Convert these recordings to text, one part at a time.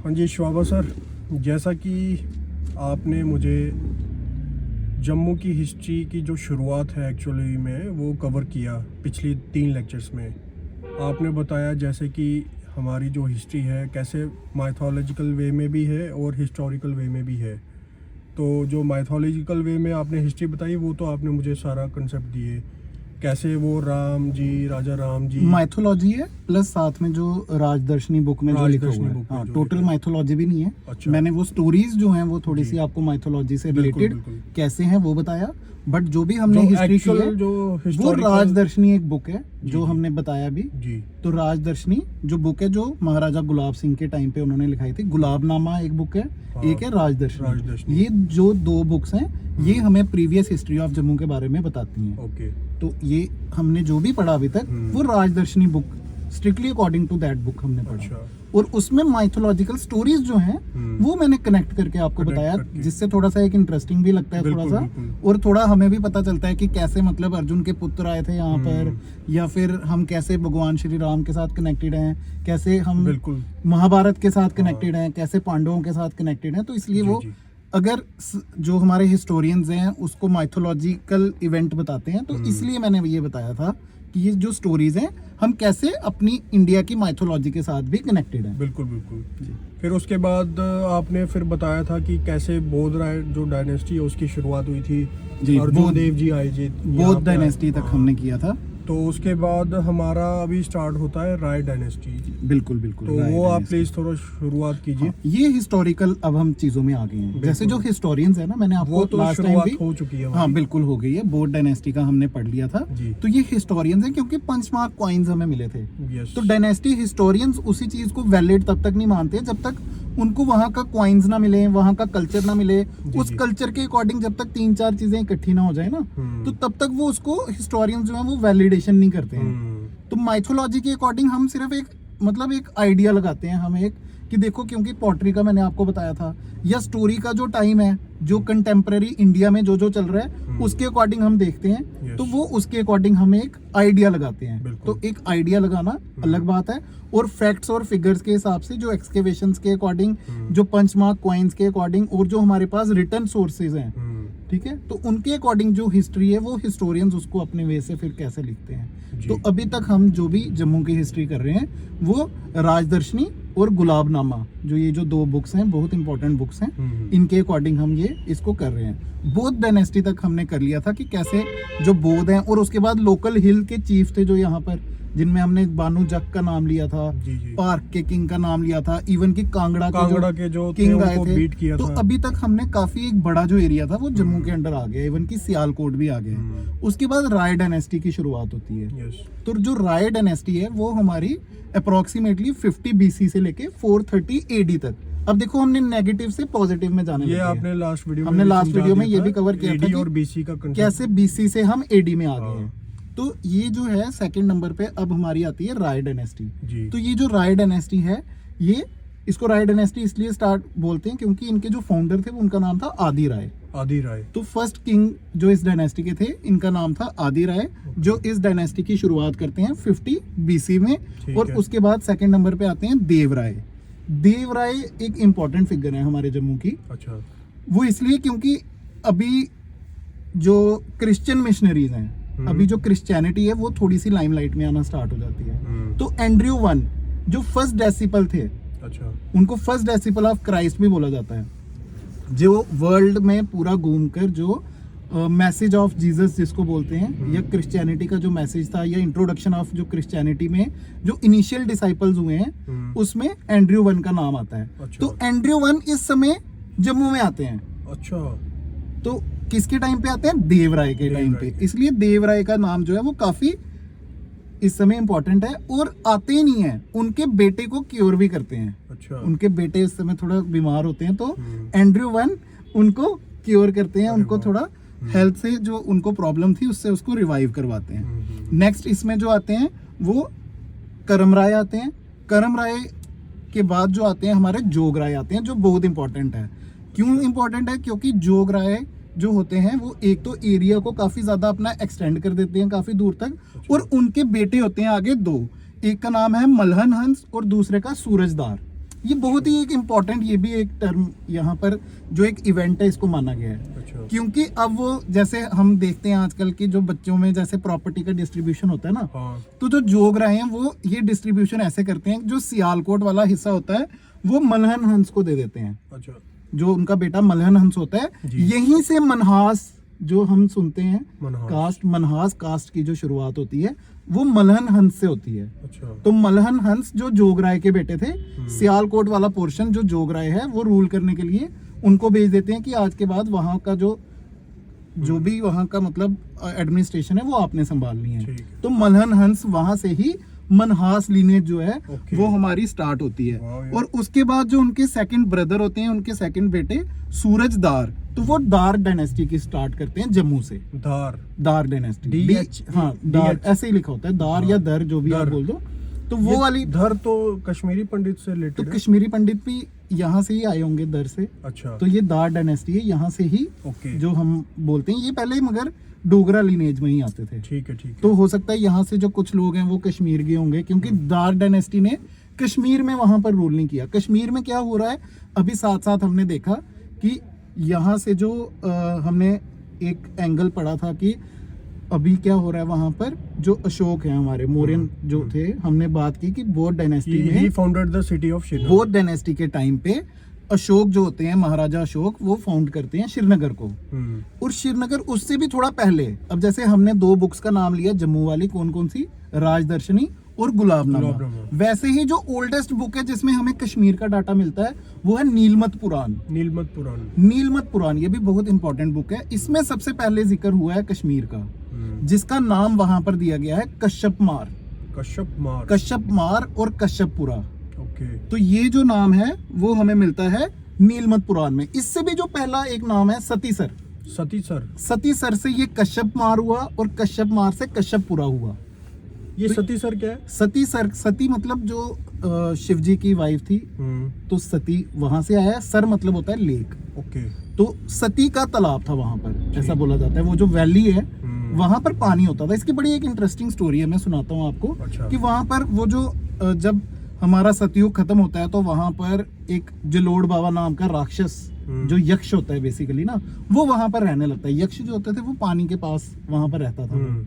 हाँ जी शोभा सर, जैसा कि आपने मुझे जम्मू की हिस्ट्री की जो शुरुआत है एक्चुअली में वो कवर किया पिछली 3 लेक्चर्स में। आपने बताया जैसे कि हमारी जो हिस्ट्री है कैसे माइथोलॉजिकल वे में भी है और हिस्टोरिकल वे में भी है। तो जो माइथोलॉजिकल वे में आपने हिस्ट्री बताई वो तो आपने मुझे सारा कंसेप्ट दिए, कैसे वो राम जी, राजा राम जी माइथोलॉजी है प्लस साथ में जो राजदर्शनी बुक में जो लिखा हुआ है। हाँ, टोटल माइथोलॉजी भी नहीं है। अच्छा। मैंने वो स्टोरीज जो हैं वो थोड़ी सी आपको माइथोलॉजी से रिलेटेड कैसे हैं वो बताया, बट जो भी हमने हिस्ट्री की है वो राजदर्शनी एक बुक है जो हमने बताया भी जी। तो राजदर्शनी जो बुक है जो महाराजा गुलाब सिंह के टाइम पे उन्होंने लिखाई थी, गुलाबनामा एक बुक है, एक है राजदर्शनी। ये जो 2 बुक्स हैं ये हमें प्रीवियस हिस्ट्री ऑफ जम्मू के बारे में बताती हैं। ओके। तो ये हमने जो भी पढ़ा अभी तक वो Rajdarshani book strictly according to that book हमने पढ़ा। अच्छा। और उसमें माइथोलॉजिकल स्टोरीज जो हैं वो मैंने कनेक्ट करके आपको बताया, जिससे थोड़ा सा एक इंटरेस्टिंग भी लगता है थोड़ा सा, और थोड़ा हमें भी पता चलता है कि कैसे मतलब अर्जुन के पुत्र आए थे यहाँ पर, या फिर हम कैसे भगवान श्री राम के साथ कनेक्टेड हैं, कैसे हम महाभारत के साथ कनेक्टेड हैं, कैसे पांडवों के साथ कनेक्टेड हैं। तो इसलिए वो अगर जो हमारे हिस्टोरियंस हैं उसको माइथोलॉजिकल इवेंट बताते हैं, तो इसलिए मैंने ये बताया था कि ये जो स्टोरीज हैं हम कैसे अपनी इंडिया की माइथोलॉजी के साथ भी कनेक्टेड हैं। बिल्कुल बिल्कुल। फिर उसके बाद आपने फिर बताया था कि कैसे बौद्ध राय जो डायनेस्टी है उसकी शुरुआत हुई थी जी, अर्जुन देव जी आए जी बौद्ध डायनेस्टी तक हमने किया था। तो उसके बाद हमारा अभी स्टार्ट होता है राय डायनेस्टी। बिल्कुल बिल्कुल। तो वो आप प्लीज थोड़ा शुरुआत कीजिए। हाँ, ये हिस्टोरिकल अब हम चीजों में आ गए हैं। जैसे जो हिस्टोरियंस है ना, मैंने आपको तो लास्ट टाइम भी हो चुकी है। हाँ बिल्कुल हो गई है, बौद्ध डायनेस्टी का हमने पढ़ लिया था। तो ये हिस्टोरियंस हैं क्योंकि पंचमार्क कॉइन्स हमें मिले थे। तो डायनेस्टी हिस्टोरियंस उसी चीज को वैलिड तब तक नहीं मानते जब तक उनको वहाँ का कॉइन्स ना मिले, वहाँ का कल्चर ना मिले। उस कल्चर के अकॉर्डिंग जब तक 3-4 चीजें इकट्ठी ना हो जाए ना, तो तब तक वो उसको हिस्टोरियंस जो है वो वैलिडेशन नहीं करते हैं। तो माइथोलॉजी के अकॉर्डिंग हम सिर्फ एक आइडिया लगाते हैं, हम एक कि देखो, क्योंकि पॉटरी का मैंने आपको बताया था, या स्टोरी का जो टाइम है जो कंटेम्प्रेरी इंडिया में जो चल रहा है उसके अकॉर्डिंग हम देखते हैं। तो वो उसके अकॉर्डिंग हम एक आइडिया लगाते हैं। तो एक आइडिया लगाना अलग बात है, और फैक्ट्स और फिगर्स के हिसाब से जो एक्सकेवेशंस के अकॉर्डिंग, जो पंचमार्क कॉइन्स के अकॉर्डिंग, और जो हमारे पास रिटर्न सोर्सेज हैं, ठीक है, तो उनके अकॉर्डिंग जो हिस्ट्री है वो हिस्टोरियंस उसको अपने वे से फिर कैसे लिखते हैं। तो अभी तक हम जो भी जम्मू की हिस्ट्री कर रहे हैं वो राजदर्शनी और गुलाबनामा, जो ये जो 2 बुक्स हैं बहुत इंपॉर्टेंट बुक्स हैं, इनके अकॉर्डिंग हम ये इसको कर रहे हैं। बौद्ध डायनेस्टी तक हमने कर लिया था कि कैसे जो बौद्ध हैं, और उसके बाद लोकल हिल के चीफ थे जो यहाँ पर, जिनमें हमने बानू जग का नाम लिया था, पार्क के किंग का नाम लिया था, इवन की कांगड़ा के जो किंग आए थे। तो अभी तक हमने काफी एक बड़ा जो एरिया था वो जम्मू के अंडर आ गया, इवन की सियालकोट भी आ गया। उसके बाद राय डायनेस्टी की शुरुआत होती है। तो जो राय डायनेस्टी है वो हमारी अप्रोक्सीमेटली 50 BC से लेके 430 AD तक। अब देखो हमने नेगेटिव से पॉजिटिव में जाने लगे। आपने लास्ट वीडियो में ये भी कवर किया था और BC का कैसे BC से हम AD में आ गए हैं। तो ये जो है सेकंड नंबर पे अब हमारी आती है राय डायनेस्टी। तो ये जो राय डायनेस्टी है, ये इसको राय डायनेस्टी इसलिए स्टार्ट बोलते हैं क्योंकि इनके जो फाउंडर थे उनका नाम था आदि राय। तो फर्स्ट किंग जो इस डायनेस्टी के थे इनका नाम था आदि राय, जो इस डायनेस्टी की शुरुआत करते हैं 50 BC में। और उसके बाद सेकंड नंबर पे आते हैं देव राय। देव राय एक इम्पोर्टेंट फिगर है हमारे जम्मू की। अच्छा। वो इसलिए क्योंकि अभी जो क्रिश्चियन मिशनरीज हैं, अभी जो क्रिश्चियनिटी है वो थोड़ी सी लाइमलाइट में आना स्टार्ट हो जाती है। तो एंड्रयू 1 जो फर्स्ट डिसिपल थे, अच्छा, उनको फर्स्ट डिसिपल ऑफ क्राइस्ट भी बोला जाता है, जो वर्ल्ड में पूरा घूमकर जो मैसेज ऑफ जीसस जिसको बोलते हैं, या क्रिश्चियनिटी का जो मैसेज था, या इंट्रोडक्शन ऑफ जो क्रिश्चियनिटी में जो इनिशियल डिसाइपल्स हुए हैं उसमें एंड्रयू 1 का नाम आता है। अच्छा। तो एंड्रयू 1 इस समय जम्मू में आते हैं। अच्छा। तो किसके टाइम पे आते हैं? देवराय के टाइम पे। इसलिए देवराय का नाम जो है वो काफी इस समय इंपॉर्टेंट है। और आते ही नहीं है, उनके बेटे को क्योर भी करते हैं। अच्छा। उनके बेटे इस समय थोड़ा बीमार होते हैं, तो एंड्रयू 1 उनको क्योर करते हैं, उनको थोड़ा हेल्थ से जो उनको प्रॉब्लम थी उससे उसको रिवाइव करवाते हैं। नेक्स्ट इसमें जो आते हैं वो करम राय आते हैं। करम राय के बाद जो आते हैं हमारे जोग राय आते हैं, जो बहुत इंपॉर्टेंट है। क्यों इंपॉर्टेंट है? क्योंकि जोग राय जो होते हैं वो एक तो एरिया को काफी ज्यादा अपना एक्सटेंड कर देते हैं काफी दूर तक। और उनके बेटे होते हैं आगे 2, एक का नाम है मलहन हंस और दूसरे का सूरजदार। ये बहुत ही एक इम्पॉर्टेंट, ये भी एक टर्म यहाँ पर जो एक इवेंट है इसको माना गया है। अच्छा। क्योंकि अब वो जैसे हम देखते हैं आजकल की जो बच्चों में जैसे प्रॉपर्टी का डिस्ट्रीब्यूशन होता है ना, हाँ। तो जो जोग रहे हैं वो ये डिस्ट्रीब्यूशन ऐसे करते हैं, जो सियालकोट वाला हिस्सा होता है वो मलहन हंस को दे देते हैं। अच्छा। जो उनका बेटा मलहन हंस होता है, जी। यहीं से मनहास जो हम सुनते हैं, मनहास। मनहास कास्ट की जो शुरुआत होती है वो मलहन हंस से होती है। अच्छा। तो मलहन हंस जो जोगराय के बेटे थे, सियालकोट वाला पोर्शन जो जोगराय है वो रूल करने के लिए उनको भेज देते हैं कि आज के बाद वहां का जो भी वहां का मतलब एडमिनिस्ट्रेशन है वो आपने संभालनी है। ठीक। तो मलहन हंस वहां से ही मनहास लीनेज जो है ओके। वो हमारी स्टार्ट होती है। वाह यार। और उसके बाद जो उनके सेकंड ब्रदर होते हैं, उनके सेकंड बेटे सूरजदार, तो वो दार डायनेस्टी की स्टार्ट करते हैं जम्मू से। दार डायनेस्टी, DH हाँ दार DH ऐसे ही लिखा होता है, दार या दर जो भी आप दर। बोल दो। तो वो वाली धर तो कश्मीरी पंडित से तो रिलेटेड है। कश्मीरी पंडित भी यहाँ से ही आए होंगे, दर से। अच्छा। तो ये दार डायनेस्टी है, यहाँ से ही ओके। जो हम बोलते हैं, ये पहले मगर डोगरा लीनेज में ही आते थे। ठीक है, ठीक है। तो हो सकता है यहाँ से जो कुछ लोग हैं वो कश्मीर के होंगे, क्योंकि दार डायनेस्टी ने कश्मीर में वहां पर रूल नहीं किया। कश्मीर में क्या हो रहा है अभी साथ साथ हमने देखा कि यहाँ से जो हमने एक एंगल पढ़ा था कि अभी क्या हो रहा है वहां पर, जो अशोक है हमारे मौर्यन जो थे, हमने बात की कि बौद्ध डायनेस्टी ही में, founded the city of Srinagar. बौद्ध डायनेस्टी के टाइम पे अशोक जो होते हैं, महाराजा अशोक, वो फाउंड करते हैं श्रीनगर को। और श्रीनगर उससे भी थोड़ा पहले, अब जैसे हमने दो बुक्स का नाम लिया जम्मू वाली, कौन कौन सी, राजदर्शनी और गुलाबनामा, वैसे ही जो ओल्डेस्ट बुक है जिसमें हमें कश्मीर का डाटा मिलता है वो है नीलमत पुराण। नीलमत पुराण ये भी बहुत इंपॉर्टेंट बुक है। इसमें सबसे पहले जिक्र हुआ है कश्मीर का, जिसका नाम वहां पर दिया गया है कश्यप मार और कश्यपपुरा। ओके। तो ये जो नाम है वो हमें मिलता है नीलमत पुराण में। इससे भी जो पहला एक नाम है सतीसर से ये कश्यप मार हुआ, और कश्यप मार से कश्यपपुरा हुआ। ये तो सतीसर क्या है? सती मतलब जो शिव जी की वाइफ थी, तो सती वहां से आया है। सर मतलब होता है लेक। ओके। तो सती का तालाब था वहां पर, ऐसा बोला जाता है। वो जो वैली है वहां पर पानी होता था। इसकी बड़ी एक इंटरेस्टिंग स्टोरी है, मैं सुनाता हूँ आपको। अच्छा। कि वहां पर वो जो जब हमारा सतयुग खत्म होता है तो वहां पर एक जलोड़ बाबा नाम का राक्षस, जो यक्ष होता है बेसिकली ना, वो वहां पर रहने लगता है। यक्ष जो होते थे वो पानी के पास वहां पर रहता था।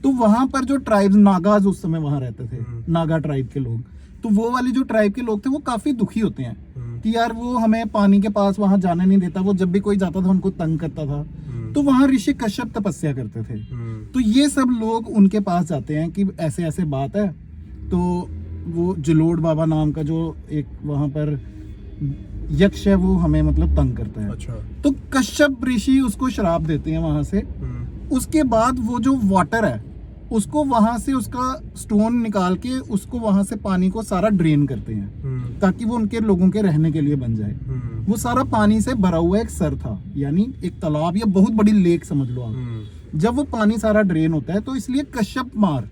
तो वहां पर जो ट्राइब्स, नागाज उस समय वहां रहते थे, नागा ट्राइब के लोग, तो वो वाली जो ट्राइब के लोग थे वो काफी दुखी होते हैं कि यार वो हमें पानी के पास वहां जाने नहीं देता। वो जब भी कोई जाता था उनको तंग करता था। तो वहां ऋषि कश्यप तपस्या करते थे। तो ये सब लोग उनके पास जाते हैं कि ऐसे ऐसे बात है। तो वो जलोड़ बाबा नाम का जो एक वहां पर यक्ष है वो हमें मतलब तंग करता है। अच्छा। तो कश्यप ऋषि उसको श्राप देते हैं वहां से। उसके बाद वो जो वाटर है उसको वहां से, उसका स्टोन निकाल के उसको वहां से पानी को सारा ड्रेन करते हैं ताकि वो उनके लोगों के रहने के लिए बन जाए। वो सारा पानी से भरा हुआ एक सर था, यानी एक तालाब या बहुत बड़ी लेक समझ लो आप। जब वो पानी सारा ड्रेन होता है तो इसलिए कश्यप मार।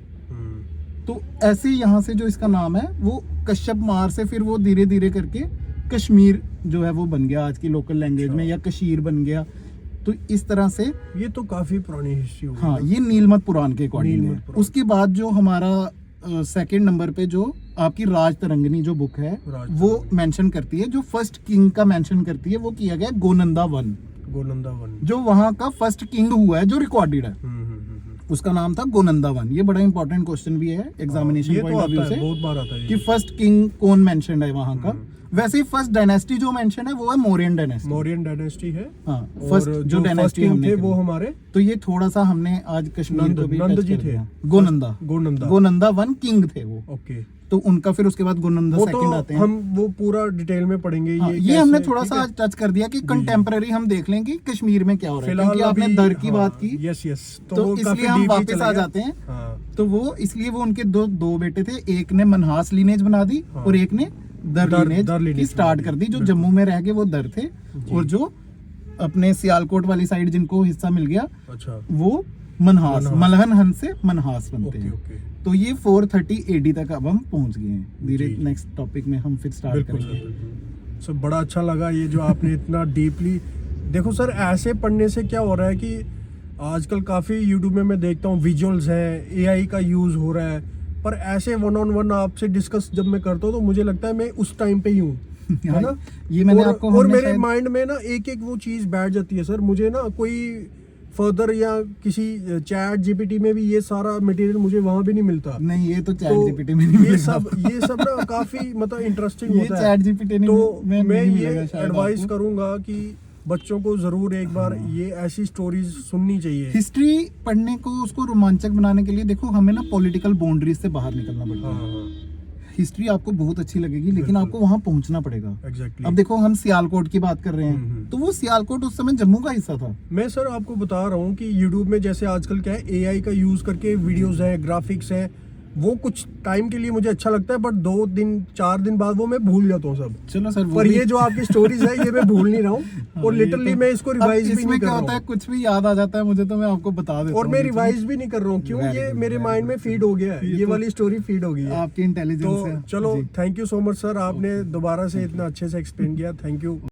तो ऐसे यहाँ से जो इसका नाम है वो कश्यप मार से फिर वो धीरे धीरे करके कश्मीर जो है वो बन गया आज की लोकल लैंग्वेज में, या कशीर बन गया। तो इस तरह से ये तो काफी पुरानी हिस्ट्री हो गई। हाँ, ये नीलमत पुराण के अकॉर्डिंग है। उसके बाद जो हमारा सेकंड नंबर पे जो आपकी राज तरंगिणी जो बुक है वो मेंशन करती है, जो फर्स्ट किंग का मेंशन करती है, वो किया गया गोनंदा वन, जो वहां का फर्स्ट किंग हुआ है जो रिकॉर्डेड है। उसका नाम था गोनंदा वन। ये बड़ा इंपॉर्टेंट क्वेश्चन भी है एग्जामिनेशन पॉइंट ऑफ व्यू से, बहुत बार आता है कि फर्स्ट किंग कौन मेंशन्ड है वहां का। वैसे ही फर्स्ट डायनेस्टी जो मेंशन है वो है मौर्यन डायनेस्टी है। हाँ, फर्स्ट जो डायनेस्टी हमने वो हमारे, तो ये थोड़ा सा हमने आज कश्मीर को भी नंद जी थे। गोनंदा वन किंग थे वो। ओके। तो उनका फिर उसके बाद गोनंदा सेकंड आते हैं। हम वो पूरा डिटेल में पढ़ेंगे। हाँ, ये हमने थोड़ा सा आज टच कर दिया कि कंटेम्पररी हम देख लें कि कश्मीर में क्या हो रहा है, क्योंकि आपने दर की बात की। Yes yes. तो इसलिए हम वापस आ जाते हैं। तो वो इसलिए वो उनके दो बेटे थे, एक ने मनहास लीनेज बना दी और एक ने दर लीनेज की स्टार्ट कर दी। जो जम्मू में रह गए वो दर थे, और जो अपने सियालकोट वाली साइड जिनको हिस्सा मिल गया, अच्छा, वो मनहास, मलहन हंस से मनहास बनते हैं। तो ये 430 AD तक अब हम पहुंच गए हैं। धीरे नेक्स्ट टॉपिक में हम फिर स्टार्ट करेंगे। सर बड़ा अच्छा लगा ये जो आपने इतना डीपली। देखो सर, ऐसे पढ़ने से क्या हो रहा है कि आजकल काफ़ी यूट्यूब में मैं देखता हूँ विजुअल्स हैं, AI का यूज़ हो रहा है, पर ऐसे 1-on-1 आपसे डिस्कस जब मैं करता हूँ तो मुझे लगता है मैं उस टाइम पे ही हूँ है ना। ये मैंने और, आपको और हमने मेरे शायद- माइंड में ना एक एक वो चीज बैठ जाती है सर, मुझे ना कोई फर्दर या किसी चैट जीपीटी में भी ये सारा मटेरियल मुझे वहां भी नहीं मिलता। नहीं, ये तो चैट तो जीपीटी में नहीं ये मिलेगा। ये सब ना काफी मतलब इंटरेस्टिंग ये होता है। चैट जीपीटी तो में मैं नहीं ये मिलेगा शायद एडवाइस आपको। करूंगा कि बच्चों को जरूर एक बार ये ऐसी स्टोरीज सुननी चाहिए। हिस्ट्री पढ़ने को, उसको रोमांचक बनाने के लिए देखो हमें ना पॉलिटिकल बाउंड्रीज से बाहर निकलना पड़ता हाँ है। हाँ हिस्ट्री आपको बहुत अच्छी लगेगी, लेकिन बिल्कुल। आपको वहां पहुंचना पड़ेगा। एग्जैक्टली। अब देखो हम सियालकोट की बात कर रहे हैं, हम्म। तो वो सियालकोट उस समय जम्मू का हिस्सा था। मैं सर आपको बता रहा हूँ कि YouTube में जैसे आजकल क्या है, AI का यूज करके वीडियोस हैं, ग्राफिक्स हैं, वो कुछ टाइम के लिए मुझे अच्छा लगता है, बट 2 दिन 4 दिन बाद वो मैं भूल जाता हूँ सब। चलो सर, वो पर भी- ये जो आपकी स्टोरीज है ये मैं भूल नहीं रहा हूँ हाँ, और ये लिटरली तो- मैं इसको अब रिवाइज भी इसमें नहीं कर क्या रहा होता है, हूँ। कुछ भी याद आ जाता है मुझे तो मैं आपको बता देता और हूँ मैं बीच में। रिवाइज भी नहीं कर रहा हूँ, क्यों Very ये good, मेरे very माइंड में good, फीड हो गया है, ये ये तो- वाली स्टोरी फीड हो गई है। आपकी इंटेलिजेंस तो है। चलो जी। Thank you so much sir, आपने दोबारा से इतना अच्छे से एक्सप्लेन किया, थैंक यू।